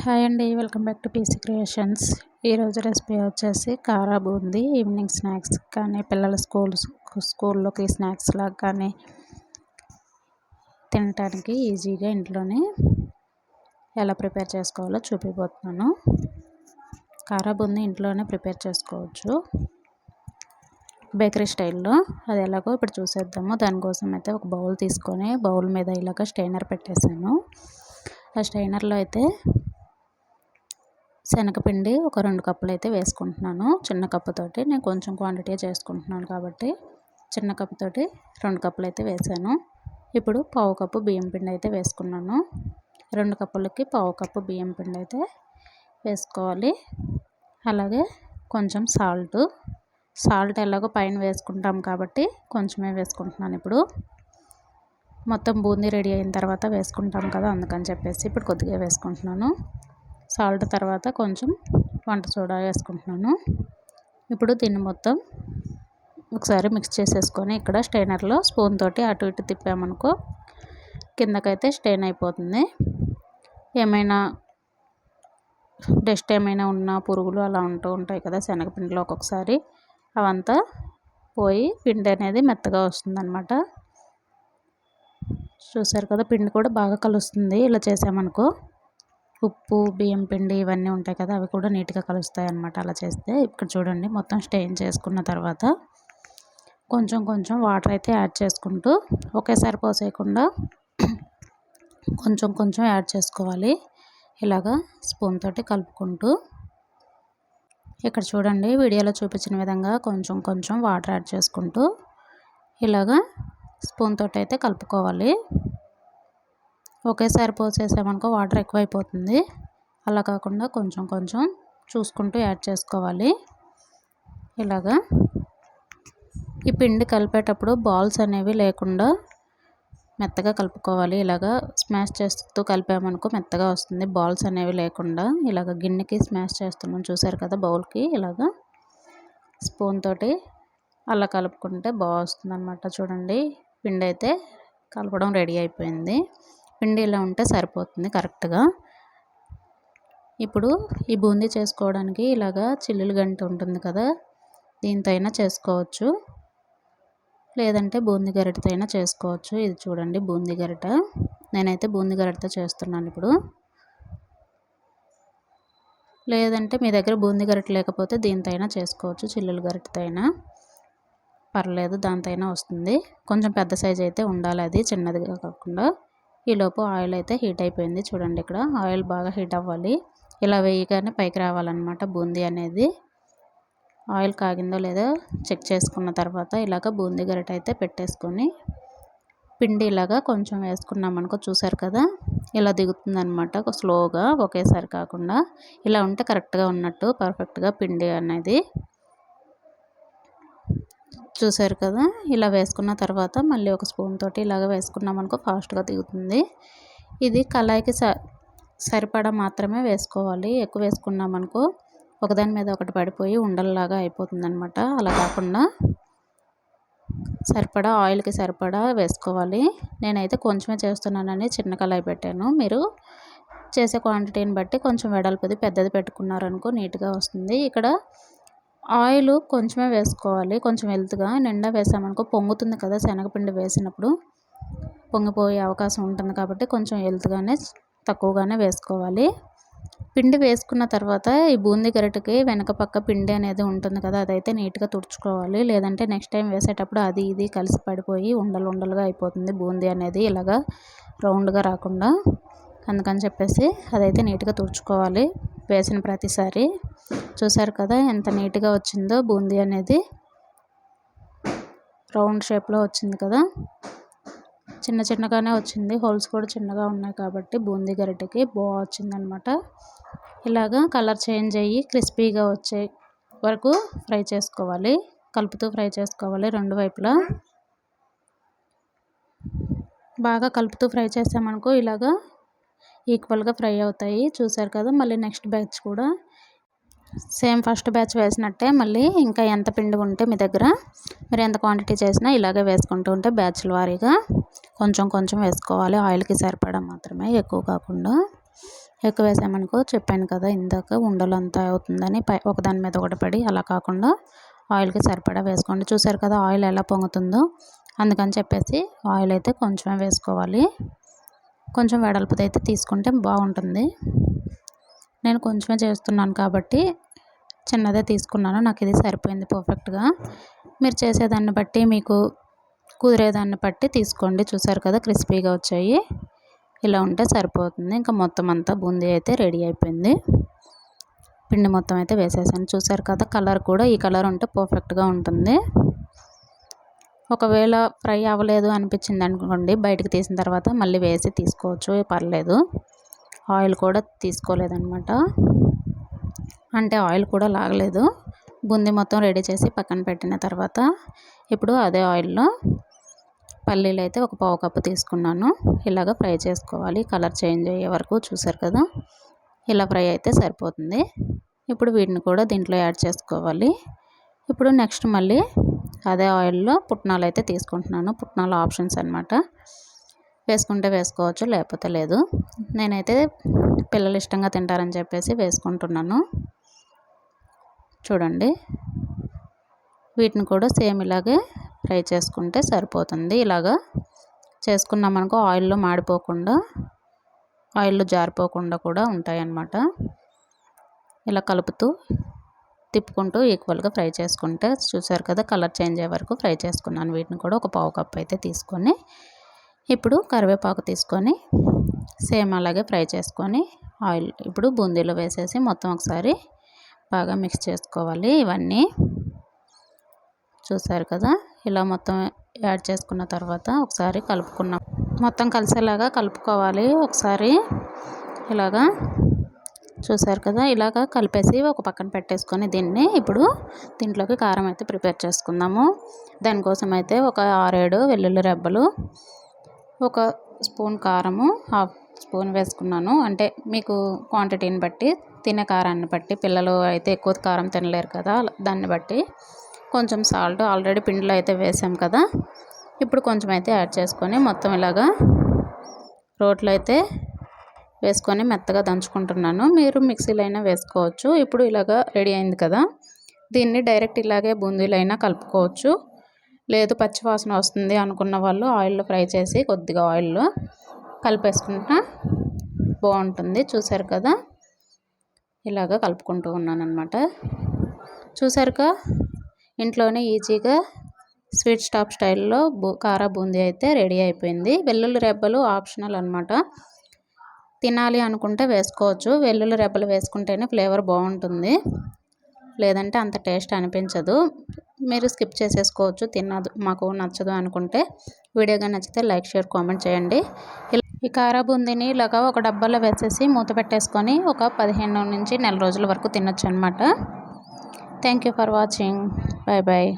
Hi అండి, welcome back to PC creations. ఈరోజు recipe వచ్చేసి కారా బూందీ. ఈవినింగ్ స్నాక్స్ కానీ పిల్లల స్కూల్లోకి స్నాక్స్ లాగా కానీ తినడానికి ఈజీగా ఇంట్లోనే ఎలా ప్రిపేర్ చేసుకోవాలో చూపిపోతున్నాను. కారా బూందీ ఇంట్లోనే ప్రిపేర్ చేసుకోవచ్చు బేకరీ స్టైల్లో. అది ఎలాగో ఇప్పుడు చూసేద్దాము. దానికోసం అయితే ఒక బౌల్ తీసుకొని బౌల్ మీద ఇలాగ స్టైనర్ పెట్టేశాను. ఆ స్టైనర్లో అయితే శనగపిండి ఒక 2 కప్పులు అయితే వేసుకుంటున్నాను. చిన్న కప్పుతోటి నేను కొంచెం క్వాంటిటీ చేసుకుంటున్నాను కాబట్టి చిన్న కప్పుతోటి 2 కప్పులు అయితే వేసాను. ఇప్పుడు పావు కప్పు బియ్యం పిండి అయితే వేసుకున్నాను. 2 కప్పులకి పావు కప్పు బియ్యం పిండి అయితే వేసుకోవాలి. అలాగే కొంచెం సాల్ట్ ఎలాగో పైన వేసుకుంటాం కాబట్టి కొంచెమే వేసుకుంటున్నాను. ఇప్పుడు మొత్తం బూందీ రెడీ అయిన తర్వాత వేసుకుంటాం కదా, అందుకని చెప్పేసి ఇప్పుడు కొద్దిగా వేసుకుంటున్నాను. సాల్ట్ తర్వాత కొంచెం వంట సోడా వేసుకుంటున్నాను. ఇప్పుడు దీన్ని మొత్తం ఒకసారి మిక్స్ చేసేసుకొని ఇక్కడ స్టైనర్లో స్పూన్ తోటి అటు ఇటు తిప్పామనుకో కిందకైతే స్టెయిన్ అయిపోతుంది. ఏమైనా డస్ట్ ఏమైనా ఉన్నా పురుగులు అలా ఉంటాయి కదా శనగపిండిలో, ఒక్కొక్కసారి అవంతా పోయి పిండి అనేది మెత్తగా వస్తుందన్నమాట. చూసారు కదా, పిండి కూడా బాగా కలుస్తుంది ఇలా చేసామనుకో. ఉప్పు, బియ్యం పిండి ఇవన్నీ ఉంటాయి కదా, అవి కూడా నీట్గా కలుస్తాయి అన్నమాట అలా చేస్తే. ఇక్కడ చూడండి, మొత్తం స్టెయిన్ చేసుకున్న తర్వాత కొంచెం కొంచెం వాటర్ అయితే యాడ్ చేసుకుంటూ ఒకేసారి పోసేయకుండా కొంచెం కొంచెం యాడ్ చేసుకోవాలి. ఇలాగా స్పూన్ తోటి కలుపుకుంటూ ఇక్కడ చూడండి వీడియోలో చూపించిన విధంగా కొంచెం కొంచెం వాటర్ యాడ్ చేసుకుంటూ ఇలాగా స్పూన్ తోటి అయితే కలుపుకోవాలి. ఒకేసారి పోసేసామనుకో వాటర్ ఎక్కువైపోతుంది. అలా కాకుండా కొంచెం కొంచెం చూసుకుంటూ యాడ్ చేసుకోవాలి. ఇలాగా ఈ పిండి కలిపేటప్పుడు బాల్స్ అనేవి లేకుండా మెత్తగా కలుపుకోవాలి. ఇలాగా స్మాష్ చేస్తూ కలిపామనుకో మెత్తగా వస్తుంది. బాల్స్ అనేవి లేకుండా ఇలాగ గిన్నెకి స్మాష్ చేస్తున్నాం చూసారు కదా, బౌల్కి ఇలాగా స్పూన్ తోటి అలా కలుపుకుంటే బాగా వస్తుంది అన్నమాట. చూడండి, పిండి అయితే కలపడం రెడీ అయిపోయింది. పిండి ఇలా ఉంటే సరిపోతుంది కరెక్ట్గా. ఇప్పుడు ఈ బూందీ చేసుకోవడానికి ఇలాగా చిల్లులు గంట ఉంటుంది కదా, దీంతో అయినా చేసుకోవచ్చు, లేదంటే బూందీ గరిటెతో అయినా చేసుకోవచ్చు. ఇది చూడండి బూందీ గరిట, నేనైతే బూందీ గరిటెతో చేస్తున్నాను ఇప్పుడు. లేదంటే మీ దగ్గర బూందీ గరిటె లేకపోతే దీంతో అయినా చేసుకోవచ్చు, చిల్లులు గరిటెతో అయినా పర్లేదు, దాంతో అయినా వస్తుంది. కొంచెం పెద్ద సైజ్ అయితే ఉండాలి, అది చిన్నదిగా కాకుండా. ఈలోపు ఆయిల్ అయితే హీట్ అయిపోయింది. చూడండి, ఇక్కడ ఆయిల్ బాగా హీట్ అవ్వాలి. ఇలా వేయగానే పైకి రావాలన్నమాట బూందీ అనేది. ఆయిల్ కాగిందో లేదో చెక్ చేసుకున్న తర్వాత ఇలాగ బూందీ గరిట అయితే పెట్టేసుకొని పిండి ఇలాగా కొంచెం వేసుకున్నాం అనుకో, చూసారు కదా ఇలా దిగుతుందన్నమాట స్లోగా, ఒకేసారి కాకుండా. ఇలా ఉంటే కరెక్ట్గా ఉన్నట్టు, పర్ఫెక్ట్గా పిండి అనేది. చూసారు కదా, ఇలా వేసుకున్న తర్వాత మళ్ళీ ఒక స్పూన్ తోటి ఇలాగ వేసుకున్నాం అనుకో ఫాస్ట్గా దిగుతుంది. ఇది కళాయికి సరిపడా మాత్రమే వేసుకోవాలి. ఎక్కువ వేసుకున్నాం అనుకో ఒకదాని మీద ఒకటి పడిపోయి ఉండల్లాగా అయిపోతుంది అనమాట. అలా కాకుండా సరిపడా ఆయిల్కి సరిపడా వేసుకోవాలి. నేనైతే కొంచెమే చేస్తున్నానని చిన్న కళాయి పెట్టాను. మీరు చేసే క్వాంటిటీని బట్టి కొంచెం వెడల్పుది పెద్దది పెట్టుకున్నారనుకో నీట్గా వస్తుంది. ఇక్కడ ఆయిల్ కొంచెమే వేసుకోవాలి, కొంచెం వెల్త్గా. నిండా వేసామనుకో పొంగుతుంది కదా, శనగపిండి వేసినప్పుడు పొంగిపోయే అవకాశం ఉంటుంది కాబట్టి కొంచెం వెల్త్గానే తక్కువగానే వేసుకోవాలి. పిండి వేసుకున్న తర్వాత ఈ బూందీ గరిటెకి వెనక పక్క పిండి అనేది ఉంటుంది కదా, అదైతే నీట్గా తుడుచుకోవాలి. లేదంటే నెక్స్ట్ టైం వేసేటప్పుడు అది ఇది కలిసి పడిపోయి ఉండలు ఉండలుగా అయిపోతుంది బూందీ అనేది, ఇలాగా రౌండ్గా రాకుండా. అందుకని చెప్పేసి అదైతే నీట్గా తుడుచుకోవాలి వేసిన ప్రతిసారి. చూసారు కదా ఎంత నీట్గా వచ్చిందో బూందీ అనేది, రౌండ్ షేప్లో వచ్చింది కదా, చిన్న చిన్నగానే వచ్చింది. హోల్స్ కూడా చిన్నగా ఉన్నాయి కాబట్టి బూందీ గరిటెకి బాగా వచ్చిందనమాట. ఇలాగా కలర్ చేంజ్ అయ్యి క్రిస్పీగా వచ్చే వరకు ఫ్రై చేసుకోవాలి, కలుపుతూ ఫ్రై చేసుకోవాలి రెండు వైపులా. బాగా కలుపుతూ ఫ్రై చేసామనుకో ఇలాగా ఈక్వల్గా ఫ్రై అవుతాయి. చూసారు కదా, మళ్ళీ నెక్స్ట్ బ్యాచ్ కూడా సేమ్ ఫస్ట్ బ్యాచ్ వేసినట్టే మళ్ళీ ఇంకా ఎంత పిండి ఉంటే మీ దగ్గర మీరు ఎంత క్వాంటిటీ చేసినా ఇలాగే వేసుకుంటూ ఉంటే బ్యాచ్ల వారీగా కొంచెం కొంచెం వేసుకోవాలి. ఆయిల్కి సరిపడా మాత్రమే, ఎక్కువ కాకుండా. ఎక్కువ వేసామనుకో చెప్పాను కదా ఇందాక ఉండలు అంతా అవుతుందని ఒకదాని మీద ఒకటి పడి, అలా కాకుండా ఆయిల్కి సరిపడా వేసుకోండి. చూసారు కదా ఆయిల్ ఎలా పొంగుతుందో, అందుకని చెప్పేసి ఆయిల్ అయితే కొంచెమే వేసుకోవాలి. కొంచెం వెడల్పుది అయితే తీసుకుంటే బాగుంటుంది. నేను కొంచెమే చేస్తున్నాను కాబట్టి చిన్నదే తీసుకున్నాను. నాకు ఇది సరిపోయింది పర్ఫెక్ట్గా. మీరు చేసేదాన్ని బట్టి, మీకు కుదిరేదాన్ని బట్టి తీసుకోండి. చూసారు కదా క్రిస్పీగా వచ్చాయి. ఇలా ఉంటే సరిపోతుంది. ఇంకా మొత్తం అంతా బూందీ అయితే రెడీ అయిపోయింది. పిండి మొత్తం అయితే వేసేసాను. చూసారు కదా కలర్ కూడా ఈ కలర్ ఉంటే పర్ఫెక్ట్గా ఉంటుంది. ఒకవేళ ఫ్రై అవ్వలేదు అనిపించింది అనుకోండి, బయటకు తీసిన తర్వాత మళ్ళీ వేసి తీసుకోవచ్చు, పర్లేదు. ఆయిల్ కూడా తీసుకోలేదన్నమాట, అంటే ఆయిల్ కూడా లాగలేదు. బూందీ మొత్తం రెడీ చేసి పక్కన పెట్టిన తర్వాత ఇప్పుడు అదే ఆయిల్లో పల్లీలు అయితే ఒక పావు కప్పు తీసుకున్నాను. ఇలాగ ఫ్రై చేసుకోవాలి, కలర్ చేంజ్ అయ్యే వరకు. చూసారు కదా ఇలా ఫ్రై అయితే సరిపోతుంది. ఇప్పుడు వీటిని కూడా దీంట్లో యాడ్ చేసుకోవాలి. ఇప్పుడు నెక్స్ట్ మళ్ళీ అదే ఆయిల్లో పుట్నాలు అయితే తీసుకుంటున్నాను. పుట్నాలు ఆప్షన్స్ అన్నమాట, వేసుకుంటే వేసుకోవచ్చు, లేకపోతే లేదు. నేనైతే పిల్లలు ఇష్టంగా తింటారని చెప్పేసి వేసుకుంటున్నాను. చూడండి వీటిని కూడా సేమ్ ఇలాగే ఫ్రై చేసుకుంటే సరిపోతుంది. ఇలాగా చేసుకున్నామనుకో ఆయిల్లో మాడిపోకుండా, ఆయిల్లో జారిపోకుండా కూడా ఉంటాయన్నమాట. ఇలా కలుపుతూ తిప్పుకుంటూ ఈక్వల్గా ఫ్రై చేసుకుంటే, చూసారు కదా కలర్ చేంజ్ అయ్యే వరకు ఫ్రై చేసుకున్నాను. వీటిని కూడా ఒక పావు కప్పు అయితే తీసుకొని, ఇప్పుడు కరివేపాకు తీసుకొని సేమ్ అలాగే ఫ్రై చేసుకొని ఆయిల్ ఇప్పుడు బూందీలో వేసేసి మొత్తం ఒకసారి బాగా మిక్స్ చేసుకోవాలి. ఇవన్నీ చూసారు కదా ఇలా మొత్తం యాడ్ చేసుకున్న తర్వాత ఒకసారి కలుపుకున్నాం, మొత్తం కలిసేలాగా కలుపుకోవాలి ఒకసారి. ఇలాగా చూసారు కదా ఇలాగా కలిపేసి ఒక పక్కన పెట్టేసుకొని దీన్ని ఇప్పుడు దీంట్లోకి కారం అయితే ప్రిపేర్ చేసుకుందాము. దానికోసం అయితే ఒక 6-7 వెల్లుల్లి రెబ్బలు, ఒక స్పూన్ కారము, హాఫ్ స్పూన్ వేసుకున్నాను. అంటే మీకు క్వాంటిటీని బట్టి, తినే కారాన్ని బట్టి, పిల్లలు అయితే ఎక్కువ కారం తినలేరు కదా, దాన్ని బట్టి కొంచెం సాల్ట్ ఆల్రెడీ పిండిలో అయితే వేసాం కదా, ఇప్పుడు కొంచెం అయితే యాడ్ చేసుకొని మొత్తం ఇలాగా రోట్లో అయితే వేసుకొని మెత్తగా దంచుకుంటున్నాను. మీరు మిక్సీలో అయినా వేసుకోవచ్చు. ఇప్పుడు ఇలాగా రెడీ అయింది కదా, దీన్ని డైరెక్ట్ ఇలాగే బూందీలో అయినా కలుపుకోవచ్చు. లేదు పచ్చివాసన వస్తుంది అనుకున్న వాళ్ళు ఆయిల్లో ఫ్రై చేసి కొద్దిగా ఆయిల్లో కలిపేసుకుంటా బాగుంటుంది. చూసారు కదా ఇలాగ కలుపుకుంటూ ఉన్నాను అనమాట. చూసారుగా ఇంట్లోనే ఈజీగా స్వీట్ స్టాప్ స్టైల్లో కారా బూందీ అయితే రెడీ అయిపోయింది. వెల్లుల్లి రెబ్బలు ఆప్షనల్ అనమాట, తినాలి అనుకుంటే వేసుకోవచ్చు. వెల్లుల్లి రెబ్బలు వేసుకుంటేనే ఫ్లేవర్ బాగుంటుంది, లేదంటే అంత టేస్ట్ అనిపించదు. మీరు స్కిప్ చేసేసుకోవచ్చు, మాకు నచ్చదు అనుకుంటే. వీడియోగా నచ్చితే లైక్, షేర్, కామెంట్ చేయండి. ఈ కారా బూందీని ఇలాగా ఒక డబ్బాలో వేసేసి మూత పెట్టేసుకొని ఒక 15 నుంచి నెల రోజుల వరకు తినొచ్చు అనమాట. Thank you for watching. Bye bye.